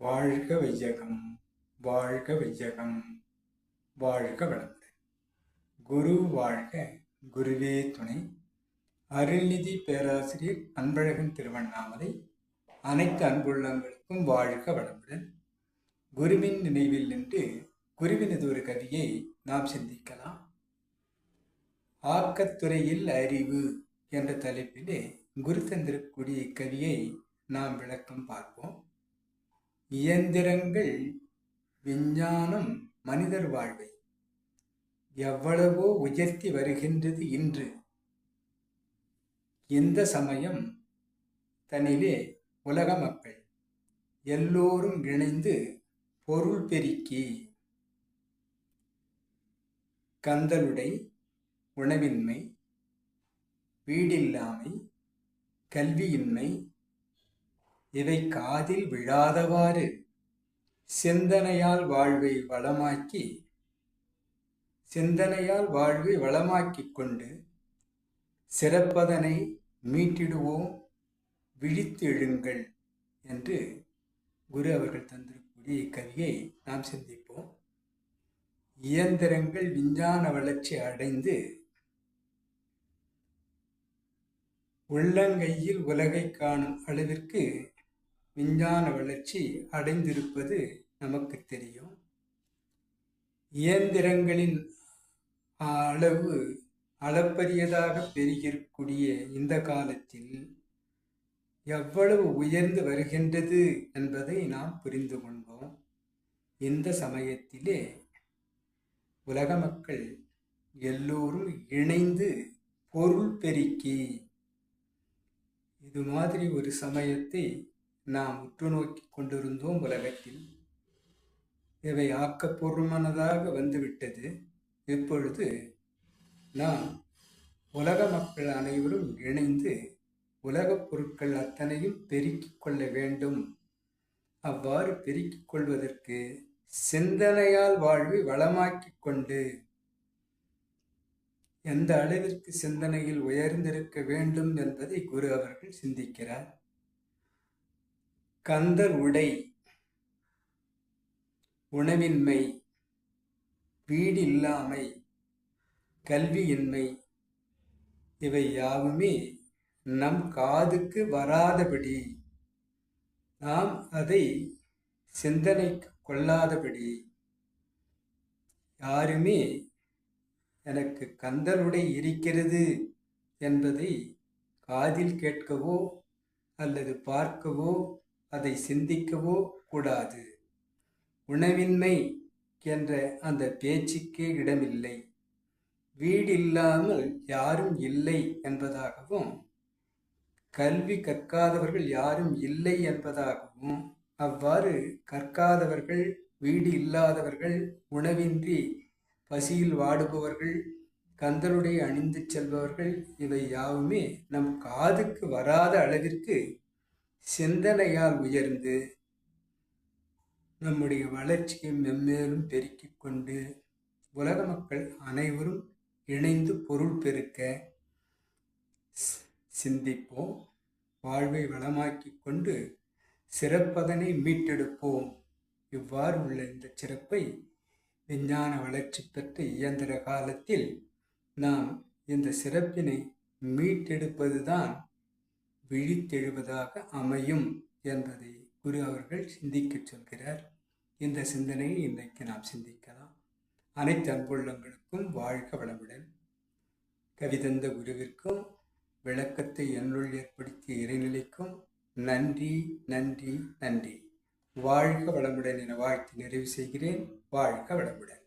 வாழ்க வையகம், வாழ்க வையகம், வாழ்க வளமுடன். குரு வாழ்க, குருவே துணை. அருள்நிதி பேராசிரியர் அன்பழகன் திருவண்ணாமலை. அனைத்து அன்புள்ளங்களுக்கும் வாழ்க வளமுடன். குருவின் நினைவில் நின்று குருவினது ஒரு கவியை நாம் சிந்திக்கலாம். ஆக்கத்துறையில் அறிவு என்ற தலைப்பிலே குரு தந்திரக்கூடிய கவியை நாம் விளக்கம் பார்ப்போம். இயந்திரங்கள், விஞ்ஞானம் மனிதர் வாழ்வை எவ்வளவோ உயர்த்தி வருகின்றது. இன்று இந்த சமயம் தனிலே உலக மக்கள் எல்லோரும் இணைந்து பொருள் பெருக்கி கந்தலுடை, உணவின்மை, வீடில்லாமை, கல்வியின்மை இவை காதில் விழாதவாறு சிந்தனையால் வாழ்வை வளமாக்கிக் கொண்டு சிறப்பதனை மீட்டிடுவோம், விழித்து எழுங்கள் என்று குரு அவர்கள் தந்திருக்கூடிய கவியை நாம் சிந்திப்போம். இயந்திரங்கள் விஞ்ஞான வளர்ச்சி அடைந்து உள்ளங்கையில் உலகை காணும் அளவிற்கு விஞ்ஞான வளர்ச்சி அடைந்திருப்பது நமக்கு தெரியும். இயந்திரங்களின் அளவு அளப்பரியதாக பெருகிக்கூடிய இந்த காலத்தில் எவ்வளவு உயர்ந்து வருகின்றது என்பதை நாம் புரிந்து கொண்டோம். இந்த சமயத்திலே உலக மக்கள் எல்லோரும் இணைந்து பொருள் பெருக்கி இது மாதிரி ஒரு சமயத்தை நாம் உற்று நோக்கி கொண்டிருந்தோம். உலகத்தில் இவை ஆக்கப்பூர்வமானதாக வந்துவிட்டது. இப்பொழுது நாம் உலக மக்கள் அனைவரும் இணைந்து உலகப் பொருட்கள் அத்தனையும் பெருக்கிக் கொள்ள வேண்டும். அவ்வாறு பெருக்கிக் கொள்வதற்கு சிந்தனையால் வாழ்வை வளமாக்கிக் கொண்டு எந்த அளவிற்கு சிந்தனையில் உயர்ந்திருக்க வேண்டும் என்பதை குரு அவர்கள் சிந்திக்கிறார். கந்தல் உடை, உணவின்மை, வீடில்லாமை, கல்வியின்மை இவை யாவுமே நம் காதுக்கு வராதபடி, நாம் அதை சிந்தனைக்கு கொள்ளாதபடி, யாருமே எனக்கு கந்தலுடை இருக்கிறது என்பதை காதில் கேட்கவோ அல்லது பார்க்கவோ அதை சிந்திக்கவோ கூடாது. உணவின்மை என்ற அந்த பேச்சுக்கே இடமில்லை. வீடு இல்லாமல் யாரும் இல்லை என்பதாகவும், கல்வி கற்காதவர்கள் யாரும் இல்லை என்பதாகவும், அவ்வாறு கற்காதவர்கள், வீடு இல்லாதவர்கள், உணவின்றி பசியில் வாடுபவர்கள், கந்தலுடை அணிந்து செல்பவர்கள் இவை யாவுமே நம் காதுக்கு வராத அளவிற்கு சிந்தனையால் உயர்ந்து நம்முடைய வளர்ச்சியை மென்மேலும் பெருக்கிக் கொண்டு உலக மக்கள் அனைவரும் இணைந்து பொருள் பெருக்க சிந்திப்போம். வாழ்வை வளமாக்கிக் கொண்டு சிறப்பதனை மீட்டெடுப்போம். இவ்வாறு உள்ள இந்த சிறப்பை விஞ்ஞான வளர்ச்சி பெற்ற இயந்திர காலத்தில் நாம் இந்த சிறப்பினை மீட்டெடுப்பதுதான் விழித்தெழுவதாக அமையும் என்பதை குரு அவர்கள் சிந்திக்கச் சொல்கிறார். இந்த சிந்தனையை இன்றைக்கு நாம் சிந்திக்கலாம். அனைத்து அன்புள்ளங்களுக்கும் வாழ்க வளமுடன். கவிதந்த குருவிற்கும் விளக்கத்தை என்னுள் ஏற்படுத்திய இறைநிலைக்கும் நன்றி, நன்றி, நன்றி. வாழ்க வளமுடன் என வாழ்த்து நிறைவு செய்கிறேன். வாழ்க வளமுடன்.